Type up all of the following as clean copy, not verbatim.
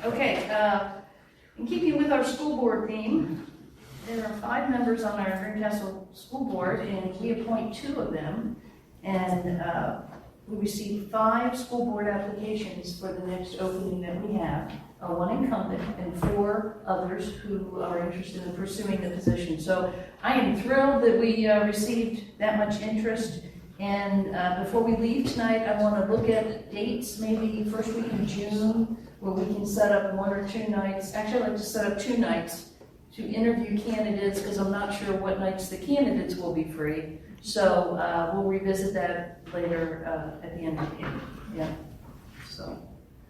Okay, in keeping with our school board theme, there are 5 members on our Greencastle school board, and we appoint 2 of them. And we received 5 school board applications for the next opening that we have, 1 incumbent and 4 others who are interested in pursuing the position. So I am thrilled that we received that much interest. And before we leave tonight, I want to look at dates, maybe first week in June, where we can set up 1 or 2 nights. Actually, I'd like to set up 2 nights to interview candidates, because I'm not sure what nights the candidates will be free. So we'll revisit that later at the end of the year. Yeah. So.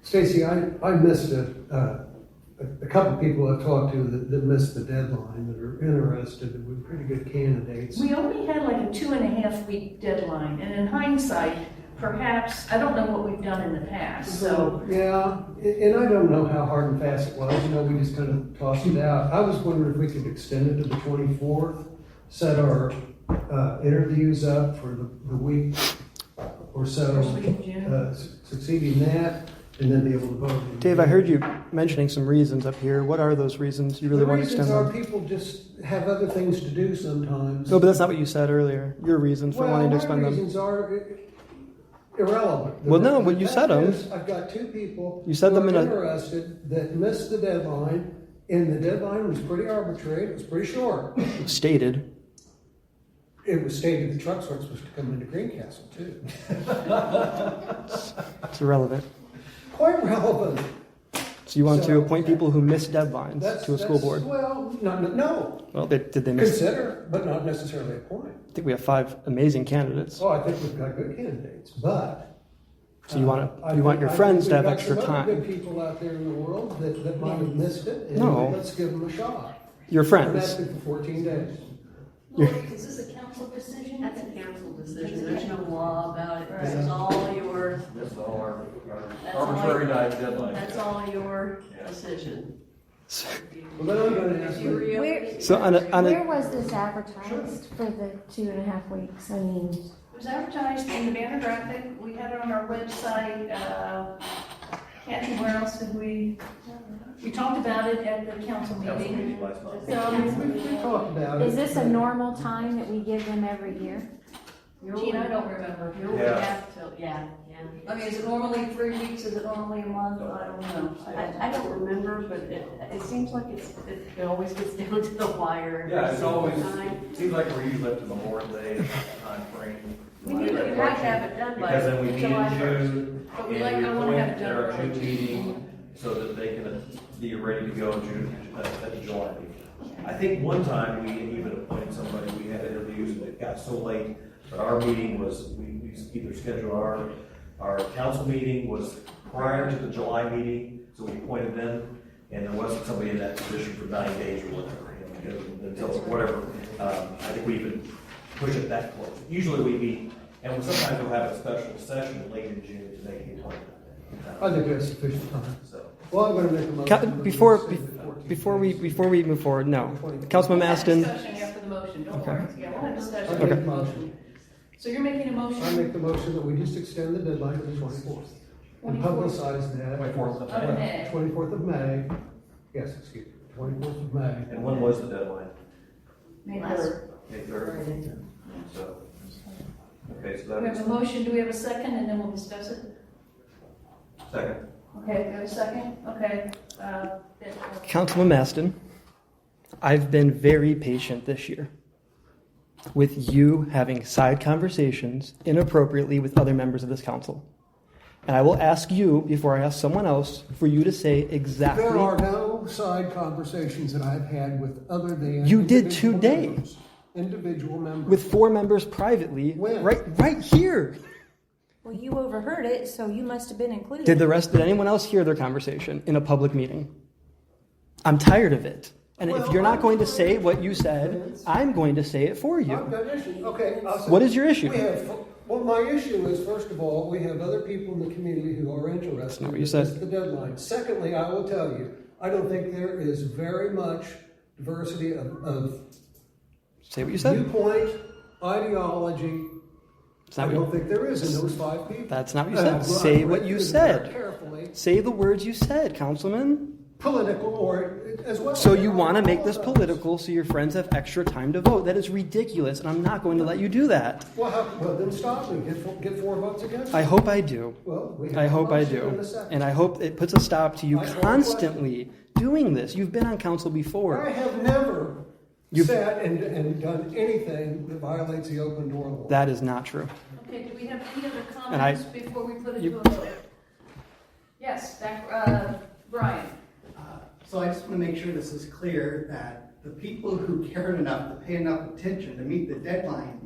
Stacy, I missed a couple of people I've talked to that missed the deadline, that are interested, with pretty good candidates. We only had like a 2.5 week deadline, and in hindsight, perhaps, I don't know what we've done in the past, so. Yeah, and I don't know how hard and fast it was, we just kind of tossed it out. I was wondering if we could extend it to the 24th, set our interviews up for the week or so, First week of June. succeeding that, and then be able to vote. Dave, I heard you mentioning some reasons up here. What are those reasons you really want to extend them? The reasons are people just have other things to do sometimes. No, but that's not what you said earlier. Your reasons for wanting to extend them. My reasons are irrelevant. Well, no, but you said them. I've got 2 people You said who them are in interested that missed the deadline, and the deadline was pretty arbitrary. It was pretty short. Stated. It was stated the trucks weren't supposed to come into Greencastle, too. It's irrelevant. Quite relevant. So you want to appoint people who miss deadlines to a school board? Well, no. Well, did they miss? Consider, but not necessarily appoint. I think we have 5 amazing candidates. Oh, I think we've got good candidates, but... So you want your friends to have extra We've got time. some other good people out there in the world that might have missed it, and No. let's give them a shot. Your And friends. that's been for 14 days. Lori, is this a council decision? That's a council decision, there's no law about it, this Right. is all your, This is all our That's all arbitrary night deadline. that's all your decision. Well, then I'm going to ask you, Where, So where was this advertised for the 2.5 weeks? I mean, It was advertised in the banner graphic. We had it on our website. Kathy, where else did we talked about it at the council Council meeting. meeting last month. we talked about it. is this a normal time that we give them every year? Gene, I don't remember. Yeah. Yeah. I mean, is it normally 3 weeks? Is it normally a month? I don't know. I don't remember, but it seems like it always gets down to the wire. Yeah, it's always, Time. seems like we're usually up to Memorial Day time frame. We need to have to have it done by Because then we meet in July 1st. June, But and we we like, I want to have it appoint done our early. June meeting so that they can be ready to go in June, at the July meeting. I think one time we even appointed somebody, we had interviews and it got so late, but our meeting was, we either scheduled our council meeting was prior to the July meeting, so we appointed them, and there wasn't somebody in that position for 9 days or whatever, until whatever. I think we even push it that close. Usually we meet, and sometimes we'll have a special session late in June to make the appointment. I think that's sufficient time. So, Well, I'm going to make a motion. Before we move forward, no. Councilman Maston. Discussion after the motion. Don't Okay. worry. Yeah, we'll have discussion Okay. after the motion. So you're making a motion? I make the motion that we just extend the deadline to the 24th. And 24th. publicize that. 24th of Of May. 24th of May. Yes, excuse me, 24th of May. and when was the deadline? May 3rd. May 3rd? So, okay, so We have that's a motion. Do we have a second? And then we'll discuss it. second. Okay, we have a second? Okay. Councilman Maston, I've been very patient this year with you having side conversations inappropriately with other members of this council. And I will ask you, before I ask someone else, for you to say exactly... There are no side conversations that I've had with other than... You did individual today. members. Individual members. With 4 members privately, When? right here. Well, you overheard it, so you must have been included. Did anyone else hear their conversation in a public meeting? I'm tired of it. And if you're not going to say what you said, I'm going to say it for I've you. got an issue. Okay, I'll say. What is your issue? Well, my issue is, first of all, we have other people in the community who are interested. not what you in said. the deadline. Secondly, I will tell you, I don't think there is very much diversity of Say what you said. viewpoint, ideology, It's I not don't what, think there is in those 5 people. that's not what you said. Well, Say I what read you through said. them carefully. Say the words you said, Councilman. Political or as well. So you want to make All this of those. political so your friends have extra time to vote. That is ridiculous, and I'm not going to let you do that. Well, then stop me. Get 4 votes against I it. hope I do. Well, we have I a hope I motion do. and a second. And I hope it puts a stop to you I call constantly doing this. You've been on council I before. have never You- sat and done anything that violates the open door law. That is not true. Okay, do we have any other And I- comments before we put it you- to a vote? Yes, Brian. So I just want to make sure this is clear that the people who cared enough to pay enough attention to meet the deadline,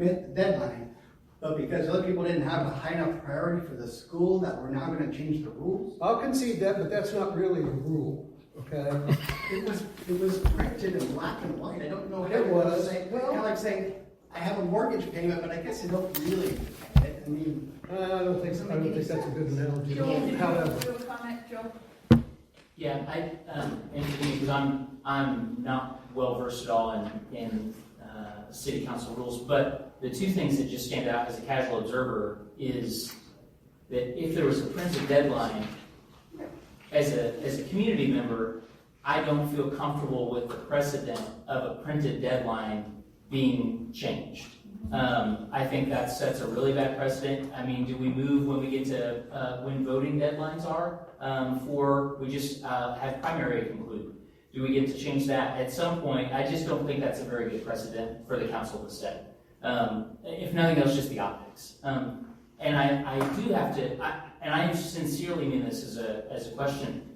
but because other people didn't have a high enough priority for the school, that we're now going to change the rules. I'll concede that, but that's not really a rule, okay? It was printed in black and white. I don't know how It to was. say, Well- kind of like saying, I have a mortgage payment, but I guess I don't really. I mean, I don't think that's a good analogy. Joel, did you However, have a comment, Joe? Yeah, interesting, because I'm not well versed at all in city council rules, but the two things that just stand out as a casual observer is that if there was a printed deadline, as a community member, I don't feel comfortable with the precedent of a printed deadline being changed. I think that sets a really bad precedent. I mean, do we move when we get to when voting deadlines are? We just have primary conclude. Do we get to change that at some point? I just don't think that's a very good precedent for the council to set. If nothing else, just the optics. And I do have to, and I sincerely mean this as a question.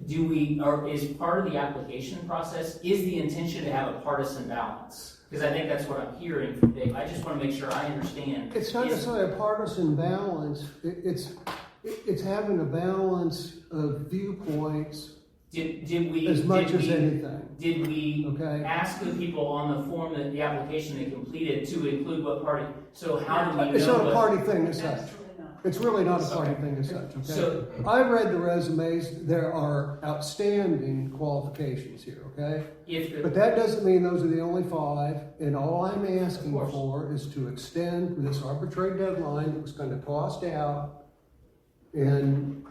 Is part of the application process, is the intention to have a partisan balance? Because I think that's what I'm hearing from Dave. I just want to make sure I understand. it's not necessarily a partisan balance. It's having a balance of viewpoints Did we as much did as we, anything, Did we okay? ask the people on the form that the application they completed to include what party? So how do we know? It's not a what- party thing as such. Absolutely not. It's really not a party thing as such, okay? So- I read the resumes. There are outstanding qualifications here, okay? If the, But that doesn't mean those are the only 5, and all I'm asking Of course. for is to extend this arbitrary deadline that was kind of tossed out, and.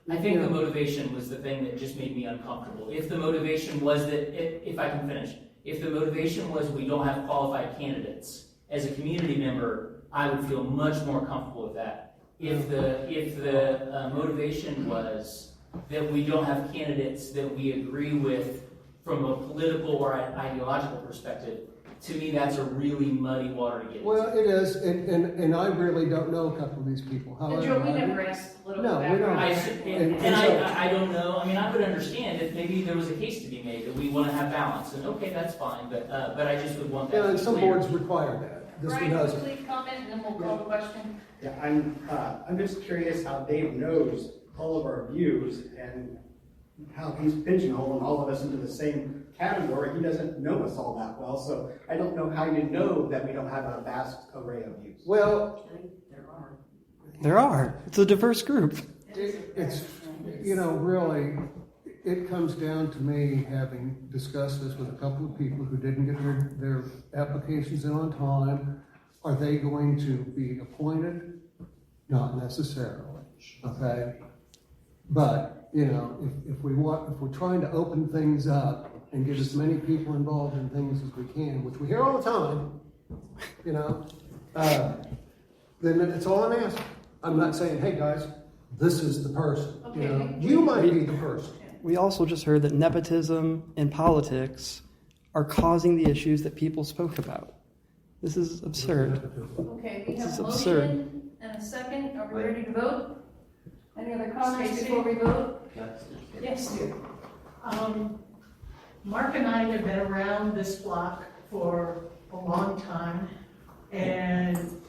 I think you the know, motivation was the thing that just made me uncomfortable. If the motivation was that, if I can finish, if the motivation was we don't have qualified candidates, as a community member, I would feel much more comfortable with that. If the motivation was that we don't have candidates that we agree with from a political or ideological perspective, to me, that's a really muddy water to get into. Well, it is, and I really don't know a couple of these people, And however. Joe, we I do- never asked political No, we don't. background. And I don't know, I mean, I would understand if maybe there was a case to be made that we want to have balance, and okay, that's fine, but I just would want that Yeah, to and be some clear. boards require that. This one Brian, doesn't. quickly comment, and then we'll call the question. yeah, I'm just curious how Dave knows all of our views and how he's pigeonholing all of us into the same category. He doesn't know us all that well, so I don't know how you know that we don't have a vast array of views. Well, There are. It's a diverse group. it's, really, it comes down to me having discussed this with a couple of people who didn't get their applications in on time. Are they going to be appointed? Not necessarily, okay? But, if we're trying to open things up and get as many people involved in things as we can, which we hear all the time, then it's all I'm asking. I'm not saying, hey, guys, this is the person. Okay. You might be the person. We also just heard that nepotism and politics are causing the issues that people spoke about. This is absurd. Okay, we This have is a absurd. motion and a second. Are we ready to vote? Any other comments before we vote? Yes, dear. Mark and I have been around this block for a long time, and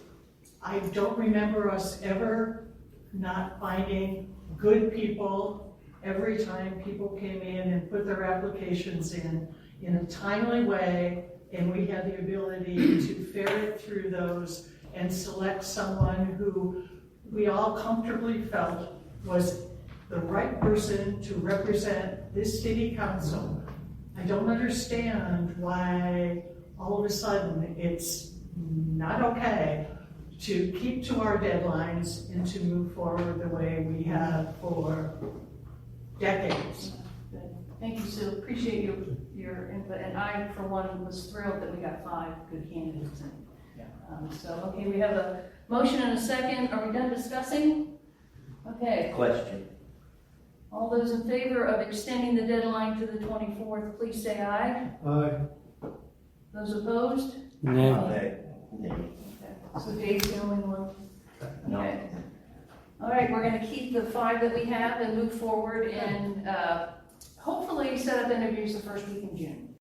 I don't remember us ever not finding good people every time people came in and put their applications in a timely way, and we had the ability to ferret through those and select someone who we all comfortably felt was the right person to represent this city council. I don't understand why all of a sudden it's not okay to keep to our deadlines and to move forward the way we have for decades. Good. Thank you, Sue. Appreciate your input. And I, for one, was thrilled that we got 5 good candidates in. Okay, we have a motion and a second. Are we done discussing? Okay. Question. All those in favor of extending the deadline to the 24th, please say aye. Aye. Those opposed? Nay. Nay. Okay. So Dave's the only one? No. Okay. All right, we're gonna keep the 5 that we have and move forward and hopefully set up interviews the first week in June.